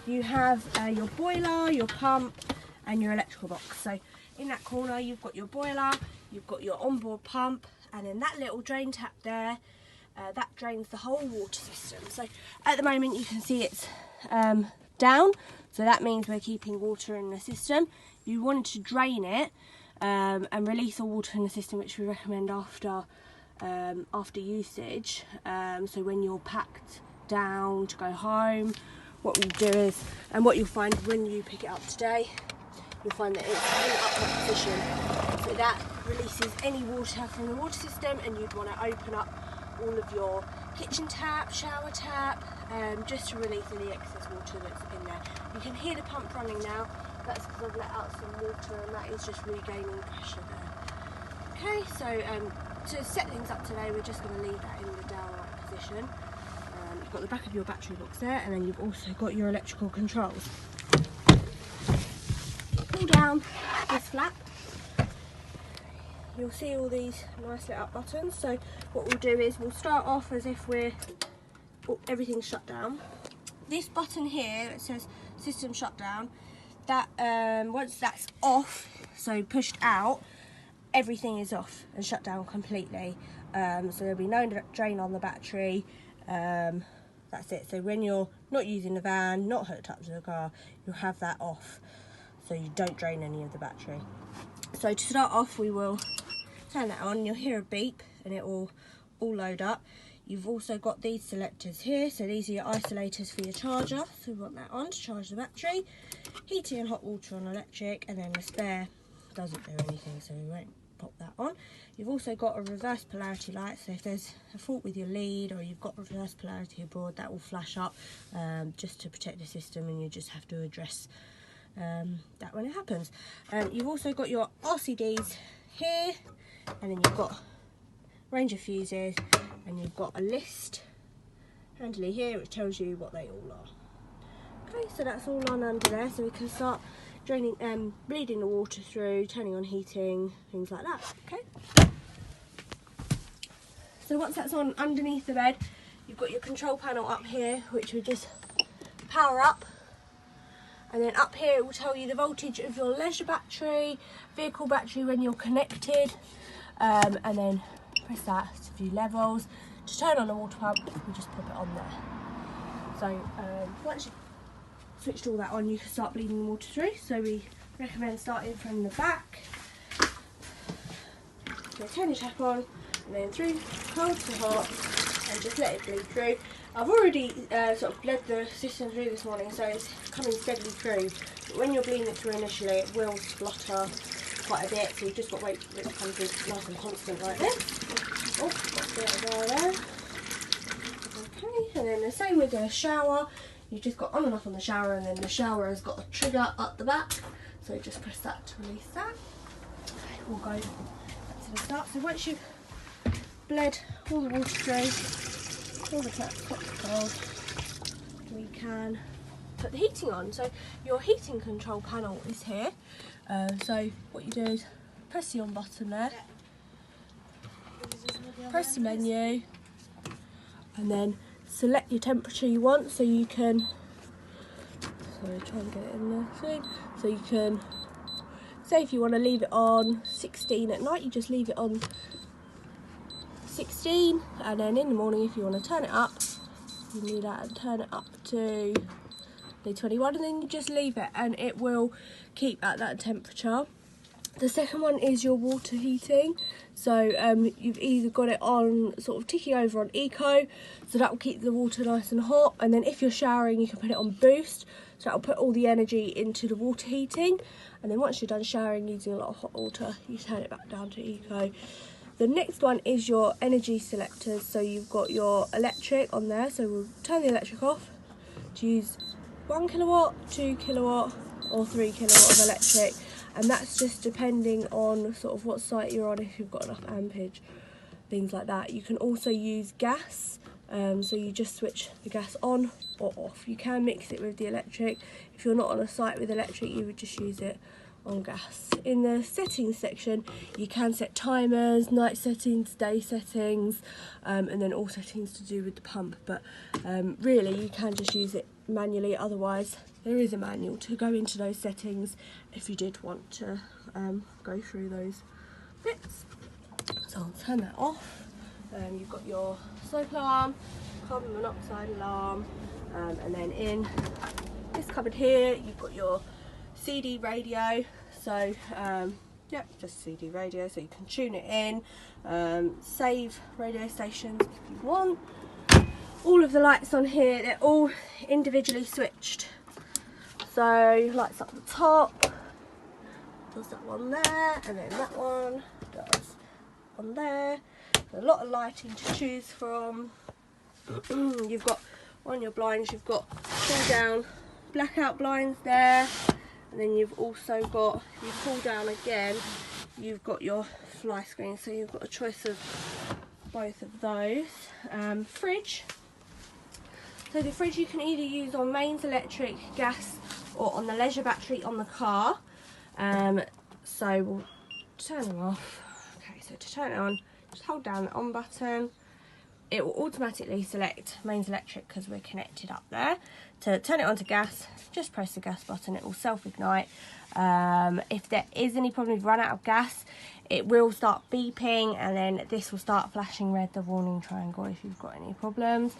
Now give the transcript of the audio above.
you have your boiler, your pump and your electrical box. So in that corner you've got your boiler, you've got your onboard pump, and then that little drain tap there, that drains the whole water system. So at the moment you can see it's down, so that means we're keeping water in the system. You wanted to drain it and release all water in the system, which we recommend after usage. So when you're packed down to go home, what we'll do is, and what you'll find when you pick it up today, you'll find that it's in upright position. So that releases any water from the water system, and you'd want to open up all of your kitchen tap, shower tap, just to release any excess water that's in there. You can hear the pump running now. That's because I've let out some water, and that is just regaining pressure there. Okay, so to set things up today, we're just going to leave that in the downright position. You've got the back of your battery box there, and then you've also got your electrical controls. Pull down this flap, you'll see all these nice lit up buttons. So what we'll do is we'll start off as if everything's shut down. This button here, it says system shutdown, that once that's off, so pushed out, everything is off and shut down completely. So there'll be no drain on the battery. That's it. So when you're not using the van, not hooked up to the car, you'll have that off, so you don't drain any of the battery. So to start off, we will turn that on. You'll hear a beep and it will all load up. You've also got these selectors here, so these are your isolators for your charger, so we want that on to charge the battery. Heating and hot water on electric, and then the spare doesn't do anything, so we won't pop that on. You've also got a reverse polarity light, so if there's a fault with your lead or you've got reverse polarity abroad, that will flash up just to protect the system, and you just have to address that when it happens. You've also got your RCDs here, and then you've got range of fuses, and you've got a list handily here which tells you what they all are. Okay, so that's all on under there, so we can start draining, bleeding the water through, turning on heating, things like that. Okay. So once that's on underneath the bed, you've got your control panel up here, which we just power up, and then up here it will tell you the voltage of your leisure battery, vehicle battery when you're connected, and then press that to view levels. To turn on the water pump, we just pop it on there. So once you've switched all that on, you can start bleeding the water through. So we recommend starting from the back. So turn your tap on, and then through cold to hot, and just let it bleed through. I've already sort of bled the system through this morning, so it's coming steadily through. But when you're bleeding it through initially, it will splutter quite a bit, so you've just got to wait for it to come through nice and constant like this. Oh, got a bit of air there. Okay, and then the same with the shower. You've just got on and off on the shower, and then the shower has got a trigger up the back, so just press that to release that. Okay, we'll go back to the start. So once you've bled all the water through, all the taps hot to cold, we can put the heating on. So your heating control panel is here. So what you do is press the on button there, press the menu, and then select your temperature you want. So you can, sorry, try and get it in there soon. So you can say if you want to leave it on 16 at night, you just leave it on 16, and then in the morning if you want to turn it up, you can do that and turn it up to 21, and then you just leave it and it will keep at that temperature. The second one is your water heating. So you've either got it on sort of ticking over on eco, so that will keep the water nice and hot, and then if you're showering you can put it on boost, so that will put all the energy into the water heating, and then once you're done showering using a lot of hot water, you turn it back down to eco. The next one is your energy selectors. So you've got your electric on there, so we'll turn the electric off to use 1 kilowatt, 2 kilowatt or 3 kilowatt of electric, and that's just depending on sort of what site you're on, if you've got enough ampage, things like that. You can also use gas, so you just switch the gas on or off. You can mix it with the electric. If you're not on a site with electric, you would just use it on gas. In the settings section, you can set timers, night settings, day settings, and then all settings to do with the pump, but really you can just use it manually, otherwise there is a manual to go into those settings if you did want to go through those bits. So I'll turn that off. You've got your smoke alarm, carbon monoxide alarm, and then in this cupboard here you've got your CD radio. So yep, just CD radio, so you can tune it in, save radio stations if you want. All of the lights on here, they're all individually switched. So lights up the top, does that one there, and then that one does on there. A lot of lighting to choose from. You've got on your blinds, you've got pull down blackout blinds there, and then you've also got, if you pull down again, you've got your fly screen, so you've got a choice of both of those. Fridge. So the fridge you can either use on mains electric, gas, or on the leisure battery on the car. So we'll turn them off. Okay, so to turn it on, just hold down the on button. It will automatically select mains electric because we're connected up there. To turn it on to gas, just press the gas button, it will self-ignite. If there is any problem, if you run out of gas, it will start beeping, and then this will start flashing red, the warning triangle, if you've got any problems.